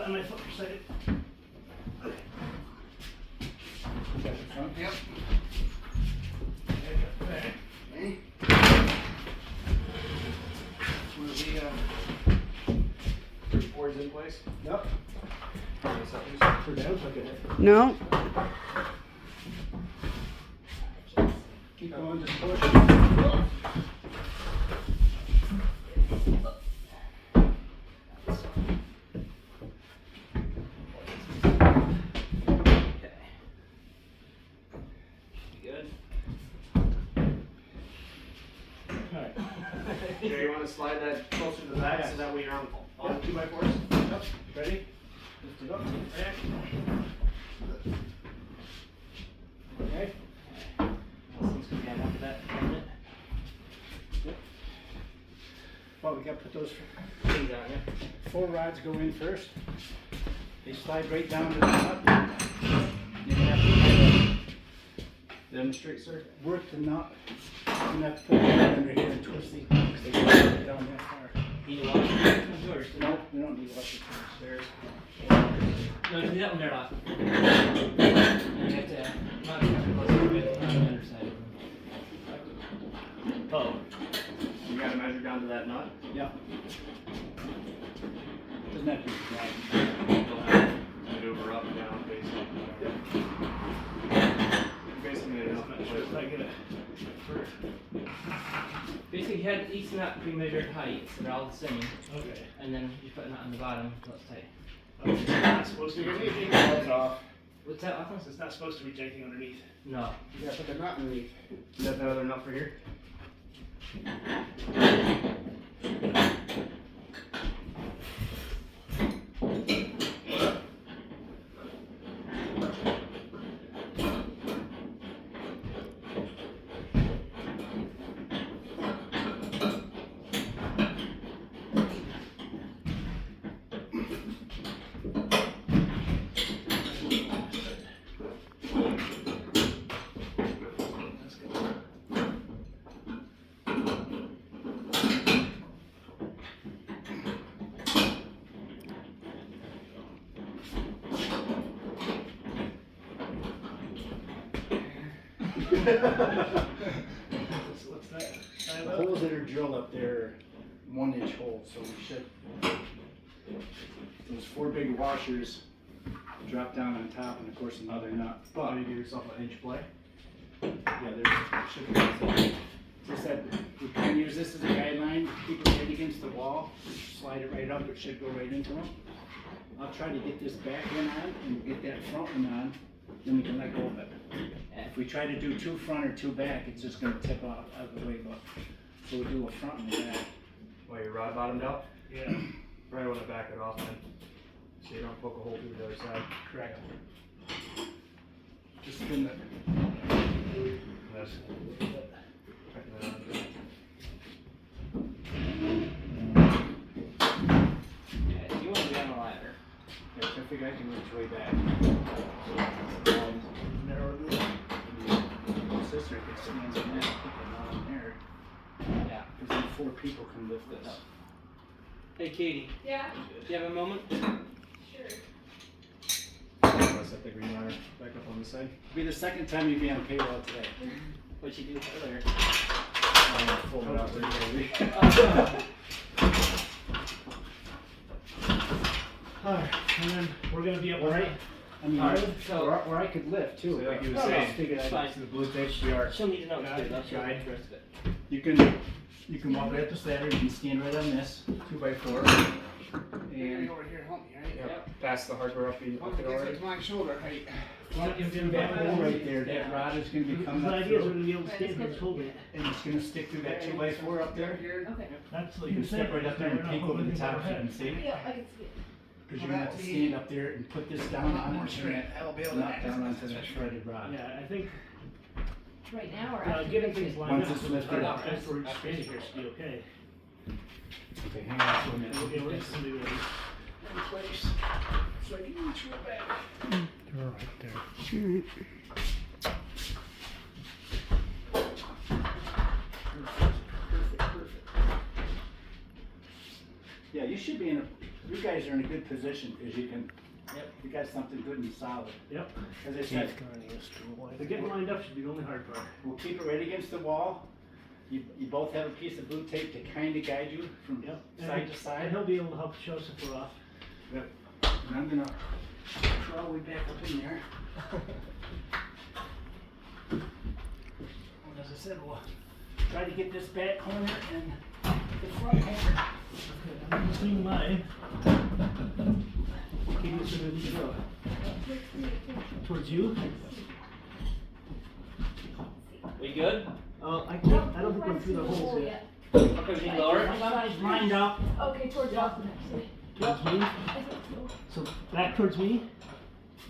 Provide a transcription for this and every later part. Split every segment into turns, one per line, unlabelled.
find my foot for a second. Okay.
Got the front?
Yep.
There.
Okay. Will the boards in place?
Yep.
Is that loose?
For down, look at it.
No.
Keep going, just push.
Good.
Alright.
Jay, you want to slide that closer to the back so that way you're on 2x4s?
Yep. Ready? Lift it up.
Back.
Okay.
This one's gonna be on after that.
Yep. Well, we gotta put those
Things on, yeah.
4 rods go in first. They slide right down to the nut. You're gonna have to
Demonstrate, sir.
work the nut. You're gonna have to put it under here and twist these because they go right down that far.
Need to wash it yours.
No, we don't need electric stairs.
No, do that one there off. You have to not be close to the bit on the underside. Oh.
You got to measure down to that nut.
Yeah. Doesn't have to be flat.
Maneuver up and down, basically. Basically, enough.
Basically, you had each nut pre-measured height, so they're all the same.
Okay.
And then you put a nut on the bottom, so it's tight.
Okay, so it's not supposed to reach anything underneath.
off.
What's that, Lachlan?
So it's not supposed to reach anything underneath.
No.
You gotta put the nut underneath.
You got that other nut for here?
So what's that?
The holes that are drilled up there are 1-inch holes, so we should. Those 4 big washers drop down on top, and of course another nut.
But you give yourself an inch play.
Yeah, there should be. Just that we kind of use this as a guideline. Keep it right against the wall. Slide it right up. It should go right into them. I'll try to get this back one on and get that front one on. Then we can let go of it. If we try to do 2 front or 2 back, it's just going to tip off out of the way. But so we'll do a front and a back.
While your rod bottomed out,
Yeah.
probably want to back it off then, so you don't poke a hole through the other side.
Correct. Just spin it.
That's
Yeah, you want to be on the ladder.
Yeah, so I figure I can reach way back.
Narrow the
Sister gets hands on that, put them all in there.
Yeah.
Because then 4 people can lift this.
Hey, Katie.
Yeah,
Do you have a moment?
sure.
Let's set the green wire back up on the side.
It'll be the second time you'd be on payroll today.
What'd you do earlier?
I'm gonna fold it out there, baby.
Alright, and then we're gonna be able to.
I mean,
Alright, so-
or I could lift too.
So like you were
I
saying,
figured I'd-
fine.
See the blue tape, CR.
She'll need to know what to do. That's
Guide.
the rest of it.
You can walk right up this ladder, you can stand right on this, 2x4. And
over here, help me, right?
Yep.
Pass the hardware up the already.
my shoulder height.
that hole right there, that rod is gonna be coming
The
up
idea is we're
through,
gonna be able to stand for this whole bit.
and it's gonna stick through that 2x4 up there.
Okay.
That's what
You can step right up there and peek over the top so you can see.
Yeah, I can see it.
Because you're gonna have to stand up there and put this down on it, and
I'll be
knock down onto that shredded rod.
Yeah, I think,
Right now or after?
getting things lined
Once
up.
it's lifted up.
That's where it's basic here should be okay.
Okay, hang on for a minute.
Okay, we're just gonna do it in place. So I can reach real back. They're right there.
Yeah, you should be in a, you guys guys are in a good position, because you can,
Yep.
you got something good and solid.
Yep.
As I said,
The getting lined up should be the only hard part.
we'll keep it right against the wall. You both have a piece of blue tape to kind of guide you from
Yep.
side to
And
side.
he'll be able to help show us if we're off.
Yep. And I'm gonna crawl way back up in there. And as I said, we'll try to get this back corner and the front corner.
I'm between mine. Keep it so that we go. Towards you?
We good?
I don't think we're through the holes yet.
Okay, we need lower.
Side's lined up.
Okay, towards Austin, actually.
Towards me?
I think so.
So back towards me?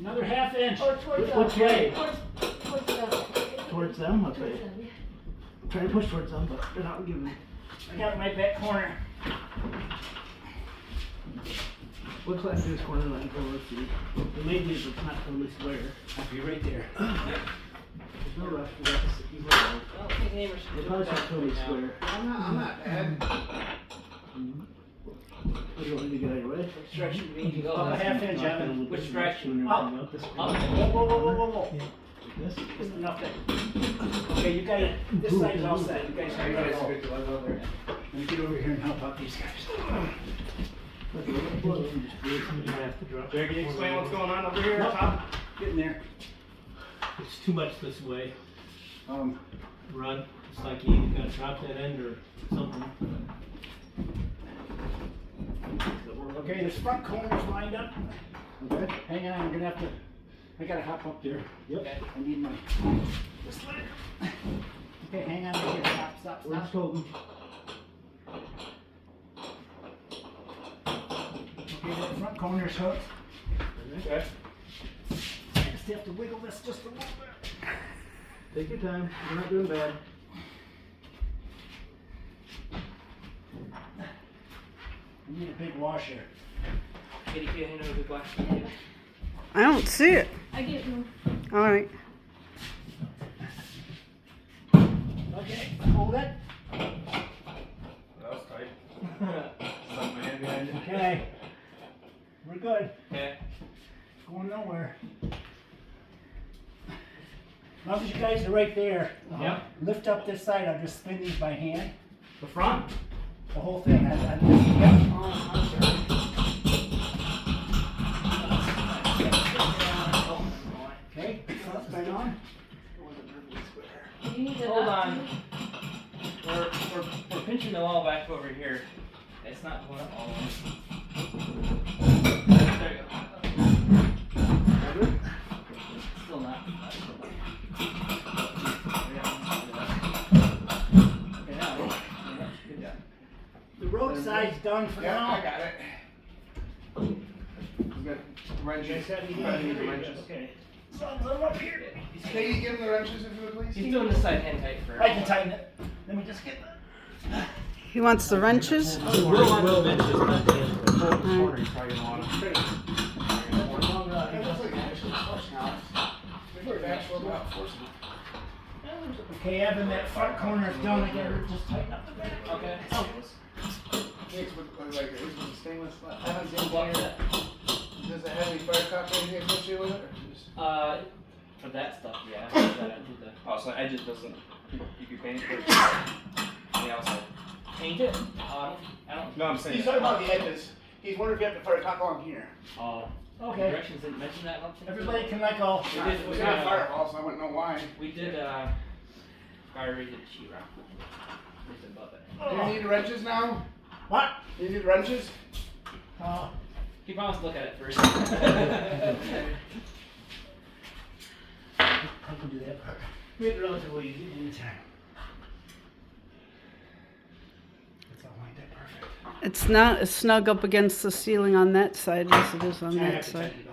Another half inch.
Or towards
Which way?
Towards the.
Towards them? Okay.
Towards them, yeah.
I'm trying to push towards them, but they're not giving me.
I got my back corner.
What's left of this corner line for let's see. The main is it's not totally square.
I'll be right there.
There's no rush. We got to see. He's like,
I don't think neighbors
the car's not totally square.
I'm not bad.
What do you want me to get out of your way?
Which direction do we need to go?
Up a half inch, Evan.
Which direction?
Up.
This way.
Up.
Whoa, whoa, whoa, whoa, whoa, whoa.
Like this?
Just enough that. Okay, you got it. This side's all set. You guys are ready to go. Let me get over here and help out these guys.
Jared, can you explain what's going on over here?
Nope.
Top?
Getting there.
It's too much this way.
Um,
Run. It's like you either gotta drop that end or something.
okay, this front corner's lined up. Okay. Hang on, I'm gonna have to. I gotta hop up there.
Yep.
I need my. This leg. Okay, hang on right here. Stop,
We're just
stop.
holding.
Okay, that front corner's hooked.
Okay.
I just have to wiggle this just a little bit.
Take your time. You're not doing bad.
I need a big washer.
Kitty, can you hand over the glass?
I don't see it.
I get you.
All right.
Okay, hold it.
That was tight. Stuck my hand behind it.
Okay. We're good.
Okay.
Going nowhere. As long as you guys are right there.
Yep.
Lift up this side. I'll just spin these by hand.
The front?
The whole thing. I'm just, yep. Okay, front's right on.
You need to.
Hold on. We're pinching the wall back over here. It's not going up all the way. There you go. Still not. Okay, now. Good job.
The roadside's done for
Yeah,
now.
I got it. Good. Wrenches. I need the wrenches.
Okay. So I'm up here.
Can you give him the wrenches if you would please?
He's doing this side hand tight first.
I can tighten it. Let me just get that.
He wants the wrenches.
Well, benches, not the end.
Corner, you probably don't want to.
Okay, Evan, that front corner is done. I gotta just tighten up the back.
Okay.
It's with like it's with stainless. I haven't seen
What
one.
is that?
Does it have any fire cop or anything associated with it? Or just...
For that stuff, yeah. For that, I did the.
Oh, so it just doesn't. You could paint it.
On the outside. Paint it? I don't.
No, I'm saying.
He's talking about the edges. He's wondering if you have to fire cop on here.
Oh.
Okay.
Directions didn't mention that. I don't think so.
Everybody can let go.
We did.
We got a firewall, so I wouldn't know why.
We did. Fire rated sheetrock. Just above it.
Do you need wrenches now?
What?
Do you need wrenches?
He promised to look at it first.
I can do that part.
Made it relatively easy.
Anytime. It's all lined up perfect.
It's not as snug up against the ceiling on that side as it is on
I have
that
to
side.
tighten